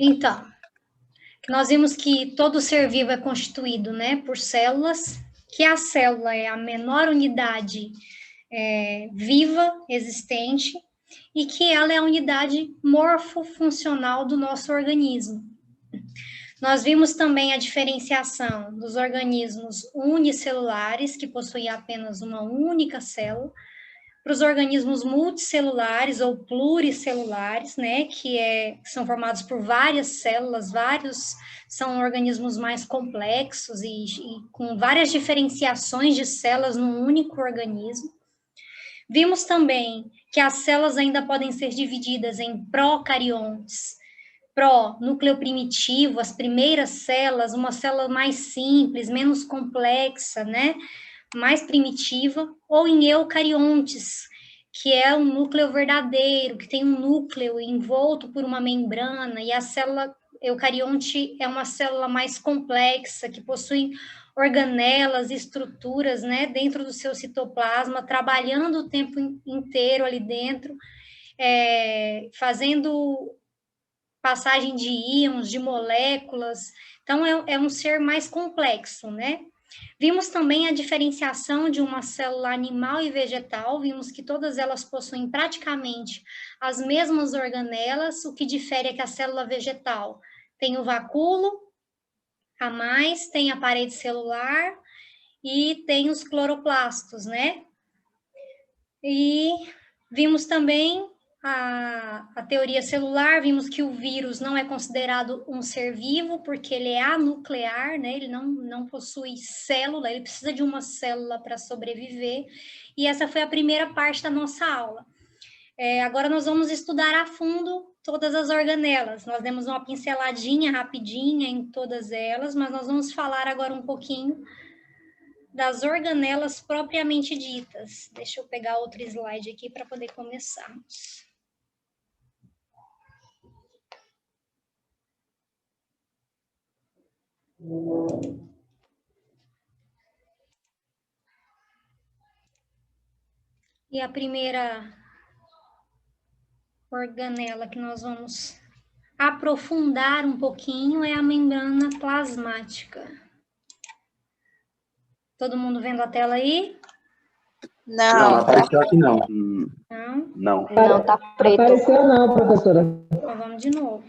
Então, nós vimos que todo ser vivo é constituído, né, por células, que a célula é a menor unidade viva existente e que ela é a unidade morfofuncional do nosso organismo. Nós vimos também a diferenciação dos organismos unicelulares, que possuem apenas uma única célula, para os organismos multicelulares ou pluricelulares, né, que são formados por várias células, são organismos mais complexos e com várias diferenciações de células num único organismo. Vimos também que as células ainda podem ser divididas em procariontes, núcleo primitivo, as primeiras células, uma célula mais simples, menos complexa, né, mais primitiva, ou em eucariontes, que é um núcleo verdadeiro, que tem um núcleo envolto por uma membrana, e a célula eucarionte é uma célula mais complexa, que possui organelas, estruturas, né, dentro do seu citoplasma, trabalhando o tempo inteiro ali dentro, fazendo passagem de íons, de moléculas. Então, é um ser mais complexo, né? Vimos também a diferenciação de uma célula animal e vegetal, vimos que todas elas possuem praticamente as mesmas organelas, o que difere é que a célula vegetal tem o vacúolo a mais, tem a parede celular e tem os cloroplastos, né? E vimos também a teoria celular, vimos que o vírus não é considerado um ser vivo, porque ele é anuclear, né? Ele não possui célula, ele precisa de uma célula para sobreviver, e essa foi a primeira parte da nossa aula. Agora nós vamos estudar a fundo todas as organelas, nós demos uma pinceladinha rapidinha em todas elas, mas nós vamos falar agora um pouquinho das organelas propriamente ditas. Deixa eu pegar outro slide aqui para poder começarmos. E a primeira organela que nós vamos aprofundar um pouquinho é a membrana plasmática. Todo mundo vendo a tela aí? Não, apareceu aqui não. Não? Não, tá preto. Apareceu não, professora. Então vamos de novo.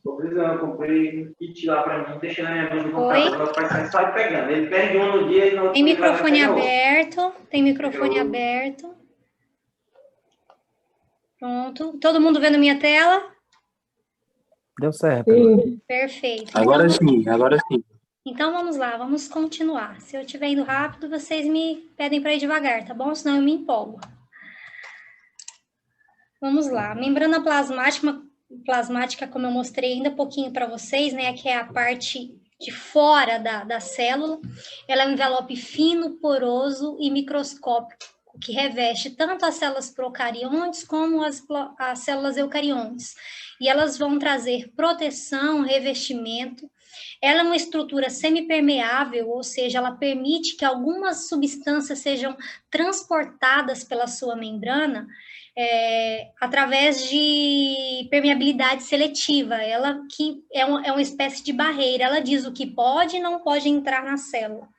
Eu comprei um kit lá pra mim, deixei na minha mesa no Oi? computador, meu pai sai pegando. Ele perde um no dia e no outro Tem dia ele vai microfone pegar outro. aberto, tem microfone aberto. Pronto. Todo mundo vendo minha tela? Deu certo. Sim. Perfeito. Agora Então, sim, agora sim. Então, vamos lá, vamos continuar. Se eu estiver indo rápido, vocês me pedem para ir devagar, tá bom? Senão eu me empolgo. Vamos lá. A membrana plasmática, como eu mostrei ainda pouquinho para vocês, né, que é a parte de fora da célula, ela é um envelope fino, poroso e microscópico, que reveste tanto as células procariontes como as células eucariontes. E elas vão trazer proteção, revestimento. Ela é uma estrutura semipermeável, ou seja, ela permite que algumas substâncias sejam transportadas pela sua membrana através de permeabilidade seletiva. Ela que é uma espécie de barreira, ela diz o que pode e não pode entrar na célula.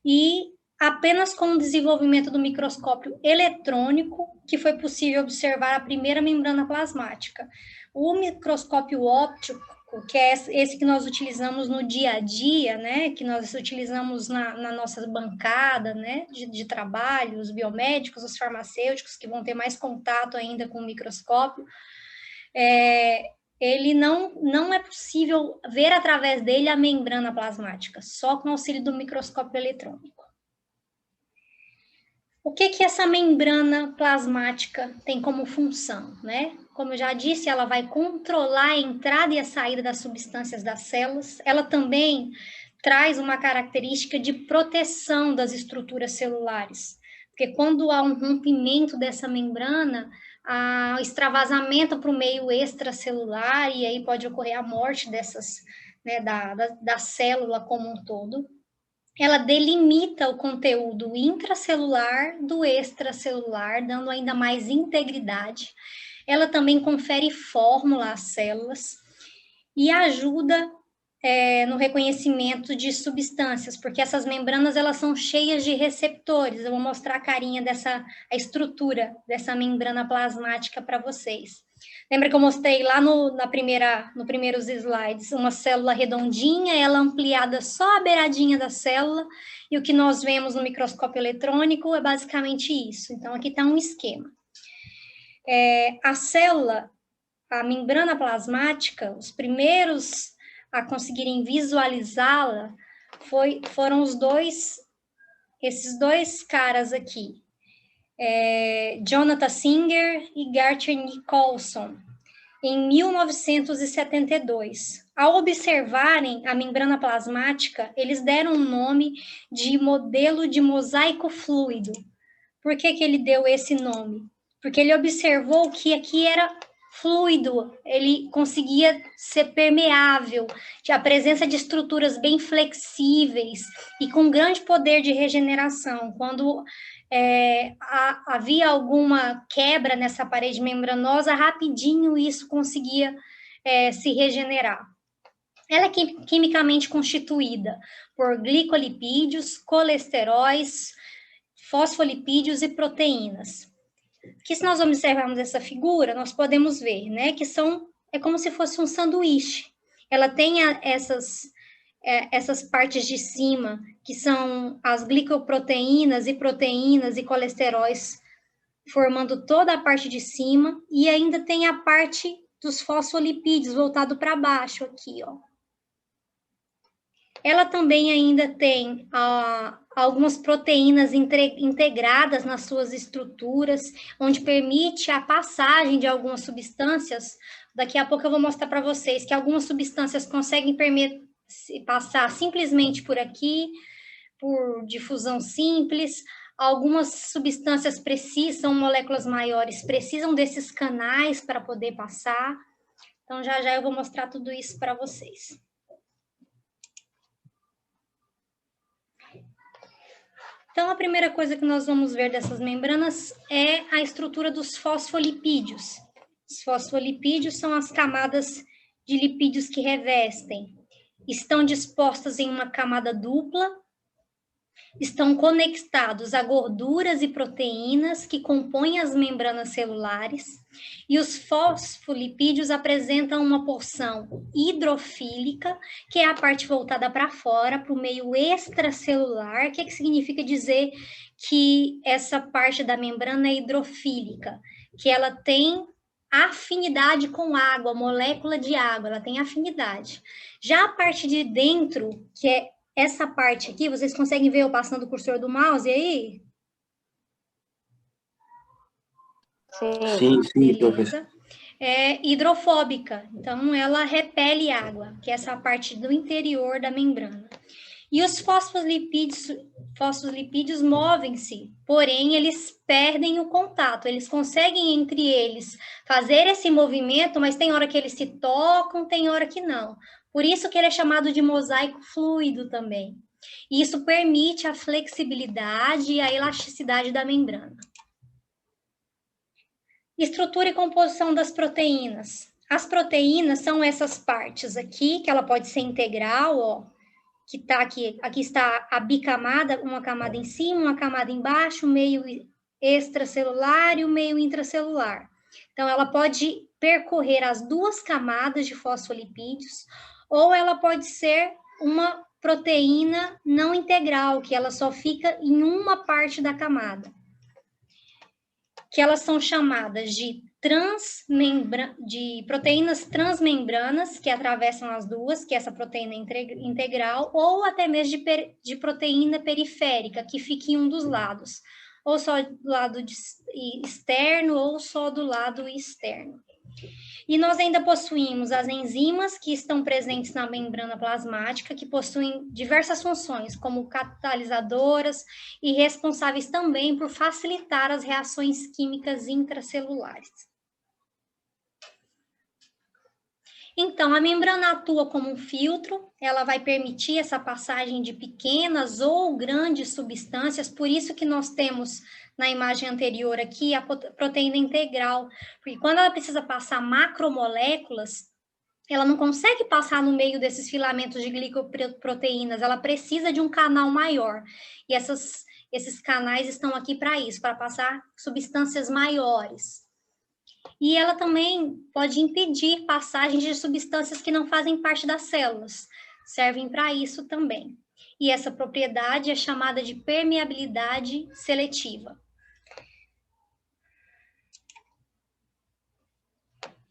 E apenas com o desenvolvimento do microscópio eletrônico que foi possível observar a primeira membrana plasmática. O microscópio óptico, que é esse que nós utilizamos no dia a dia, né, que nós utilizamos na nossa bancada, né, de trabalho, os biomédicos, os farmacêuticos, que vão ter mais contato ainda com o microscópio, ele não é possível ver através dele a membrana plasmática, só com o auxílio do microscópio eletrônico. O que essa membrana plasmática tem como função, né? Como eu já disse, ela vai controlar a entrada e a saída das substâncias das células. Ela também traz uma característica de proteção das estruturas celulares. Porque quando há um rompimento dessa membrana, há extravasamento para o meio extracelular, e aí pode ocorrer a morte dessas, né, da célula como um todo. ela delimita o conteúdo intracelular do extracelular, dando ainda mais integridade. Ela também confere fórmula às células e ajuda no reconhecimento de substâncias, porque essas membranas elas são cheias de receptores. Eu vou mostrar a carinha a estrutura dessa membrana plasmática para vocês. Lembra que eu mostrei lá no primeiros slides uma célula redondinha, ela ampliada só a beiradinha da célula, e o que nós vemos no microscópio eletrônico é basicamente isso. Então, aqui está um esquema. A célula, a membrana plasmática, os primeiros a conseguirem visualizá-la foram esses dois caras aqui, Jonathan Singer e Gertrude Nicolson, em 1972. Ao observarem a membrana plasmática, eles deram um nome de modelo de mosaico fluido. Por que ele deu esse nome? Porque ele observou que aqui era fluido, ele conseguia ser permeável, tinha a presença de estruturas bem flexíveis e com grande poder de regeneração. Quando havia alguma quebra nessa parede membranosa, rapidinho isso conseguia se regenerar. Ela é quimicamente constituída por glicolipídios, colesteróis, fosfolipídios e proteínas. Que se nós observarmos essa figura, nós podemos ver, né, que é como se fosse um sanduíche. Ela tem essas partes de cima, que são as glicoproteínas e proteínas e colesteróis, formando toda a parte de cima, e ainda tem a parte dos fosfolipídios voltado para baixo aqui, ó. Ela também ainda tem algumas proteínas integradas nas suas estruturas, onde permite a passagem de algumas substâncias. Daqui a pouco eu vou mostrar para vocês que algumas substâncias conseguem passar simplesmente por aqui, por difusão simples. Algumas substâncias são moléculas maiores, precisam desses canais para poder passar. Então, já eu vou mostrar tudo isso para vocês. Então, a primeira coisa que nós vamos ver dessas membranas é a estrutura dos fosfolipídios. Os fosfolipídios são as camadas de lipídios que revestem. Estão dispostas em uma camada dupla, estão conectados a gorduras e proteínas que compõem as membranas celulares, e os fosfolipídios apresentam uma porção hidrofílica, que é a parte voltada para fora, para o meio extracelular. O que significa dizer que essa parte da membrana é hidrofílica? Que ela tem afinidade com água, molécula de água, ela tem afinidade. Já a parte de dentro, que é essa parte aqui, vocês conseguem ver eu passando o cursor do mouse aí? Sim, professor. É hidrofóbica, então ela repele água, que é essa parte do interior da membrana. E os fosfolipídios movem-se, porém eles perdem o contato, eles conseguem entre eles fazer esse movimento, mas tem hora que eles se tocam, tem hora que não. Por isso que ele é chamado de mosaico fluido também. E isso permite a flexibilidade e a elasticidade da membrana. Estrutura e composição das proteínas. As proteínas são essas partes aqui, que ela pode ser integral, ó, que tá aqui está a bicamada, uma camada em cima, uma camada embaixo, o meio extracelular e o meio intracelular. Então, ela pode percorrer as duas camadas de fosfolipídios, ou ela pode ser uma proteína não integral, que ela só fica em uma parte da camada, que elas são chamadas de proteínas transmembranas, que atravessam as duas, que é essa proteína integral, ou até mesmo de proteína periférica, que fica em um dos lados, ou só do lado externo, ou só do lado externo. E nós ainda possuímos as enzimas, que estão presentes na membrana plasmática, que possuem diversas funções, como catalisadoras e responsáveis também por facilitar as reações químicas intracelulares. Então, a membrana atua como um filtro, ela vai permitir essa passagem de pequenas ou grandes substâncias, por isso que nós temos na imagem anterior aqui a proteína integral, porque quando ela precisa passar macromoléculas, ela não consegue passar no meio desses filamentos de glicoproteínas, ela precisa de um canal maior, e esses canais estão aqui para isso, para passar substâncias maiores. E ela também pode impedir passagem de substâncias que não fazem parte das células. Servem para isso também. E essa propriedade é chamada de permeabilidade seletiva.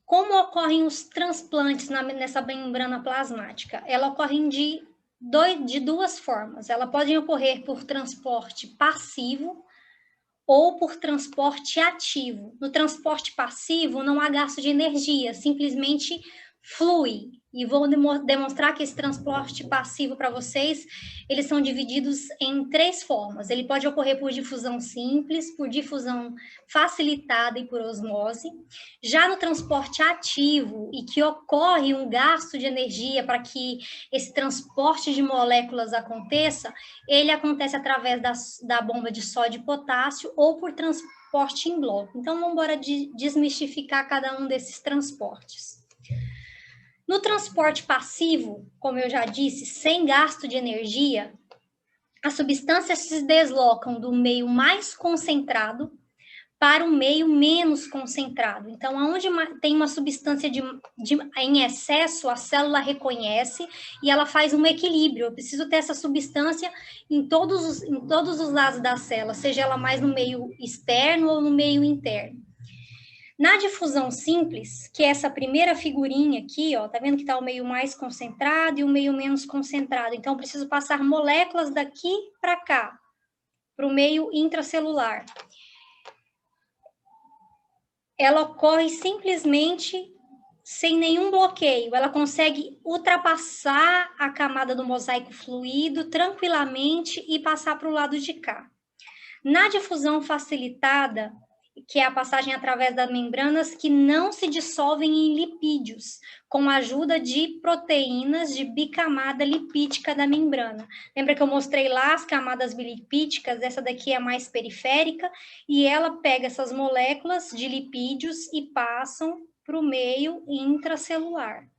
Como ocorrem os transplantes nessa membrana plasmática? Ela ocorre de duas formas. Ela pode ocorrer por transporte passivo, ou por transporte ativo. No transporte passivo, não há gasto de energia, simplesmente flui. E vou demonstrar que esse transporte passivo para vocês, eles são divididos em 3 formas. Ele pode ocorrer por difusão simples, por difusão facilitada e por osmose. Já no transporte ativo, e que ocorre um gasto de energia para que esse transporte de moléculas aconteça, ele acontece através da bomba de sódio e potássio ou por transporte em bloco. Então, vamos embora desmistificar cada um desses transportes. No transporte passivo, como eu já disse, sem gasto de energia, as substâncias se deslocam do meio mais concentrado para um meio menos concentrado. Então, onde tem uma substância em excesso, a célula reconhece e ela faz um equilíbrio. Eu preciso ter essa substância em todos os lados da célula, seja ela mais no meio externo ou no meio interno. Na difusão simples, que é essa primeira figurinha aqui, ó, tá vendo que tá o meio mais concentrado e o meio menos concentrado. Então, eu preciso passar moléculas daqui para cá, para o meio intracelular. Ela ocorre simplesmente sem nenhum bloqueio. Ela consegue ultrapassar a camada do mosaico fluido tranquilamente e passar para o lado de cá. Na difusão facilitada, que é a passagem através das membranas que não se dissolvem em lipídios, com a ajuda de proteínas de bicamada lipídica da membrana. Lembra que eu mostrei lá as camadas bilipídicas? Essa daqui é a mais periférica, e ela pega essas moléculas de lipídios e passam para o meio intracelular.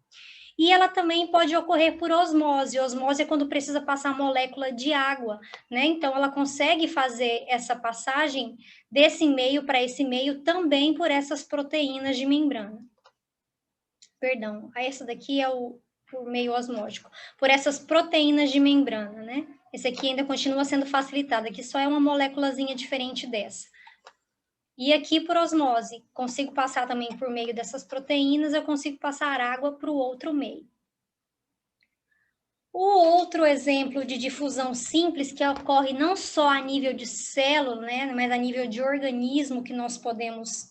E ela também pode ocorrer por osmose. Osmose é quando precisa passar molécula de água, né? Então, ela consegue fazer essa passagem desse meio para esse meio também por essas proteínas de membrana. Perdão, essa daqui é por meio osmótico. Por essas proteínas de membrana, né? Esse aqui ainda continua sendo facilitado, aqui só é uma moléculazinha diferente dessa. E aqui por osmose, consigo passar também por meio dessas proteínas, eu consigo passar água para o outro meio. O outro exemplo de difusão simples, que ocorre não só a nível de célula, né, mas a nível de organismo que nós podemos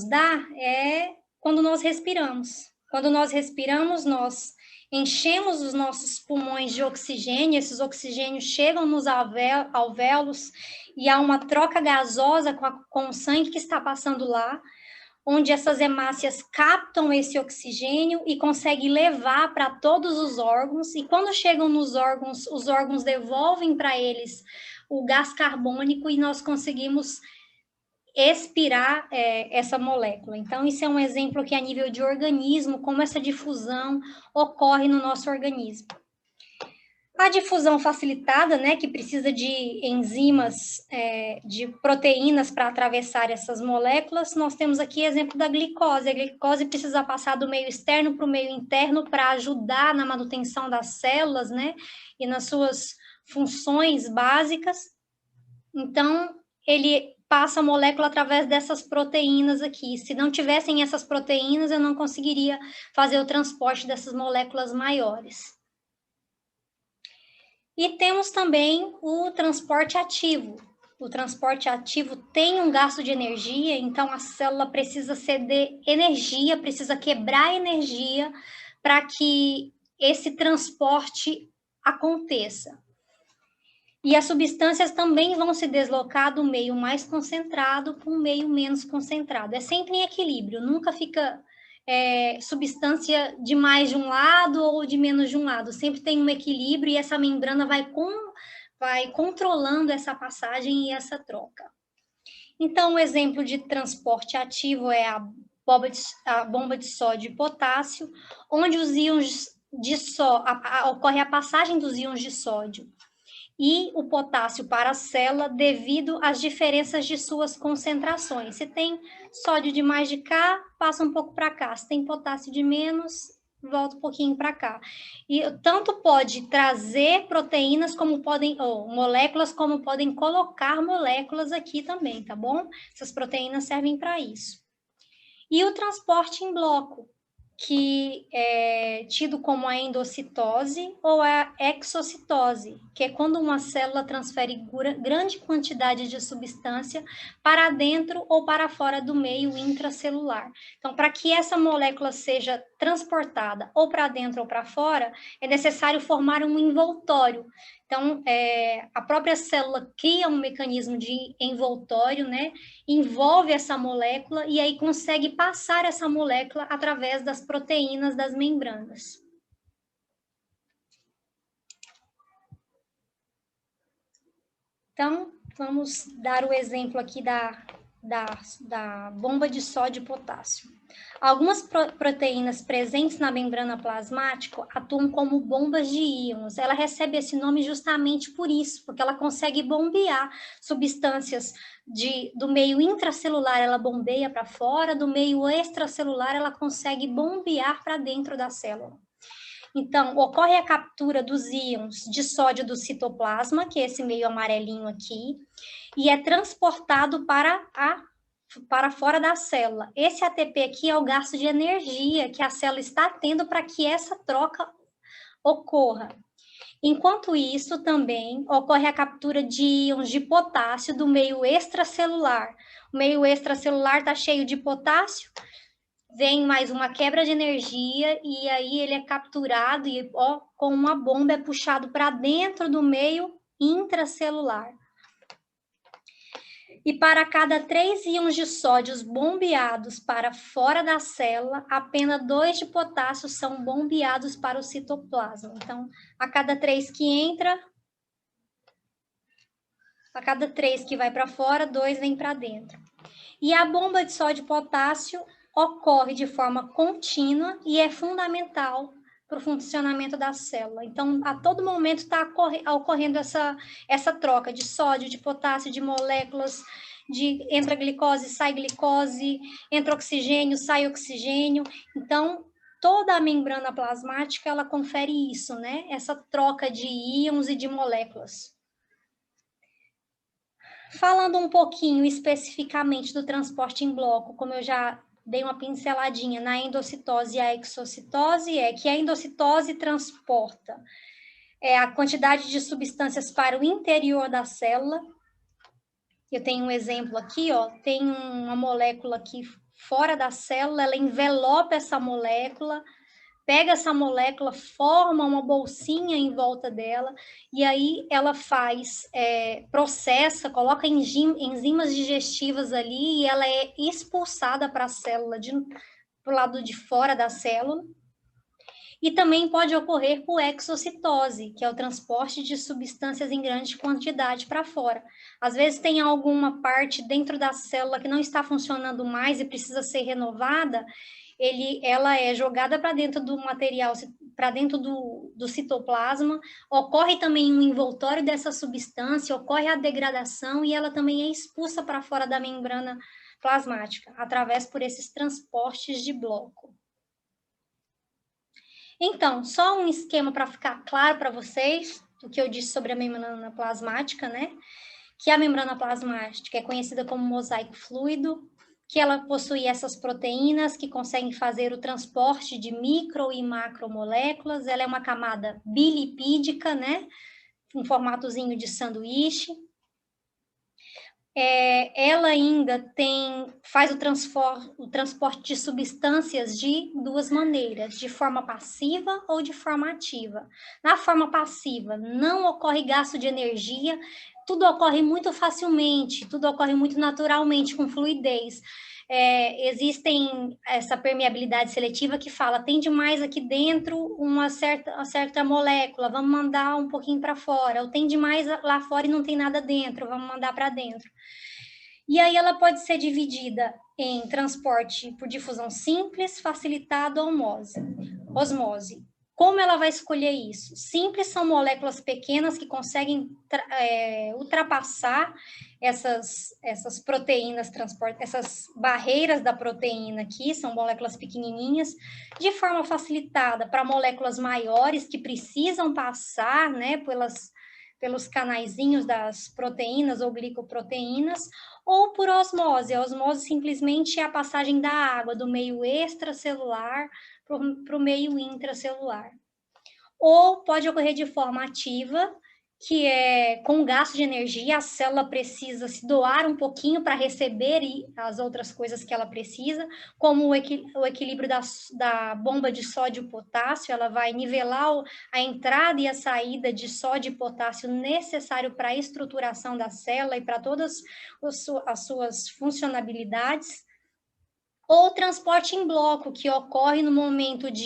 dar, é quando nós respiramos. Quando nós respiramos, nós enchemos os nossos pulmões de oxigênio, esses oxigênios chegam nos alvéolos e há uma troca gasosa com o sangue que está passando lá, onde essas hemácias captam esse oxigênio e conseguem levar para todos os órgãos, e quando chegam nos órgãos, os órgãos devolvem para eles o gás carbônico e nós conseguimos expirar essa molécula. Então, isso é um exemplo que a nível de organismo, como essa difusão ocorre no nosso organismo. A difusão facilitada, né, que precisa de enzimas, de proteínas para atravessar essas moléculas, nós temos aqui exemplo da glicose. A glicose precisa passar do meio externo para o meio interno para ajudar na manutenção das células, né, e nas suas funções básicas. Então, ele passa a molécula através dessas proteínas aqui. Se não tivessem essas proteínas, eu não conseguiria fazer o transporte dessas moléculas maiores. E temos também o transporte ativo. O transporte ativo tem um gasto de energia, então a célula precisa ceder energia, precisa quebrar energia para que esse transporte aconteça. E as substâncias também vão se deslocar do meio mais concentrado para um meio menos concentrado. É sempre em equilíbrio, nunca fica substância de mais de um lado ou de menos de um lado. Sempre tem um equilíbrio e essa membrana vai controlando essa passagem e essa troca. Então, um exemplo de transporte ativo é a bomba de sódio e potássio, onde os íons ocorre a passagem dos íons de sódio e o potássio para a célula devido às diferenças de suas concentrações. Se tem sódio de mais de cá, passa um pouco para cá. Se tem potássio de menos, volta um pouquinho para cá. E tanto pode trazer proteínas como moléculas, como podem colocar moléculas aqui também, tá bom? Essas proteínas servem para isso. E o transporte em bloco, que é tido como a endocitose ou a exocitose, que é quando uma célula transfere grande quantidade de substância para dentro ou para fora do meio intracelular. Então, para que essa molécula seja transportada ou para dentro ou para fora, é necessário formar um envoltório. Então, a própria célula cria um mecanismo de envoltório, né? Envolve essa molécula e aí consegue passar essa molécula através das proteínas das membranas. Então, vamos dar o exemplo aqui da bomba de sódio e potássio. Algumas proteínas presentes na membrana plasmática atuam como bombas de íons. Ela recebe esse nome justamente por isso, porque ela consegue bombear substâncias do meio intracelular, ela bombeia para fora, do meio extracelular, ela consegue bombear para dentro da célula. Então, ocorre a captura dos íons de sódio do citoplasma, que é esse meio amarelinho aqui, e é transportado para fora da célula. Esse ATP aqui é o gasto de energia que a célula está tendo para que essa troca ocorra. Enquanto isso, também ocorre a captura de íons de potássio do meio extracelular. O meio extracelular está cheio de potássio, vem mais uma quebra de energia e aí ele é capturado e com uma bomba é puxado para dentro do meio intracelular. E para cada 3 íons de sódio bombeados para fora da célula, apenas 2 de potássio são bombeados para o citoplasma. Então, a cada 3 que entra, a cada 3 que vai para fora, 2 vem para dentro. E a bomba de sódio e potássio ocorre de forma contínua e é fundamental para o funcionamento da célula. Então, a todo momento está ocorrendo essa troca de sódio, de potássio, de moléculas, entra glicose, sai glicose, entra oxigênio, sai oxigênio. Então, toda a membrana plasmática, ela confere isso, né? Essa troca de íons e de moléculas. Falando um pouquinho especificamente do transporte em bloco, como eu já dei uma pinceladinha na endocitose e a exocitose, é que a endocitose transporta a quantidade de substâncias para o interior da célula. Eu tenho um exemplo aqui, tem uma molécula aqui fora da célula, ela envelopa essa molécula, pega essa molécula, forma uma bolsinha em volta dela, e aí ela processa, coloca enzimas digestivas ali, e ela é expulsada para a célula, para o lado de fora da célula. E também pode ocorrer com exocitose, que é o transporte de substâncias em grande quantidade para fora. Às vezes tem alguma parte dentro da célula que não está funcionando mais e precisa ser renovada, ela é jogada para dentro do material, para dentro do citoplasma, ocorre também um envoltório dessa substância, ocorre a degradação e ela também é expulsa para fora da membrana plasmática, através por esses transportes de bloco. Então, só um esquema para ficar claro para vocês, do que eu disse sobre a membrana plasmática, né? Que a membrana plasmática é conhecida como mosaico fluido, que ela possui essas proteínas que conseguem fazer o transporte de micro e macromoléculas, ela é uma camada bilipídica, né? Um formatozinho de sanduíche. Ela ainda faz o transporte de substâncias de duas maneiras, de forma passiva ou de forma ativa. Na forma passiva, não ocorre gasto de energia, tudo ocorre muito facilmente, tudo ocorre muito naturalmente, com fluidez. existem essa permeabilidade seletiva que fala, tem demais aqui dentro uma certa molécula, vamos mandar um pouquinho para fora, ou tem demais lá fora e não tem nada dentro, vamos mandar para dentro. E aí ela pode ser dividida em transporte por difusão simples, facilitado ou osmose. Como ela vai escolher isso? Simples são moléculas pequenas que conseguem ultrapassar essas proteínas, essas barreiras da proteína aqui, são moléculas pequenininhas, de forma facilitada para moléculas maiores que precisam passar, né, pelos canaizinhos das proteínas ou glicoproteínas, ou por osmose. A osmose simplesmente é a passagem da água do meio extracelular para o meio intracelular. Ou pode ocorrer de forma ativa, que é com gasto de energia, a célula precisa se doar um pouquinho para receber as outras coisas que ela precisa, como o equilíbrio da bomba de sódio e potássio, ela vai nivelar a entrada e a saída de sódio e potássio necessário para a estruturação da célula e para todas as suas funcionalidades. Ou transporte em bloco, que ocorre no momento de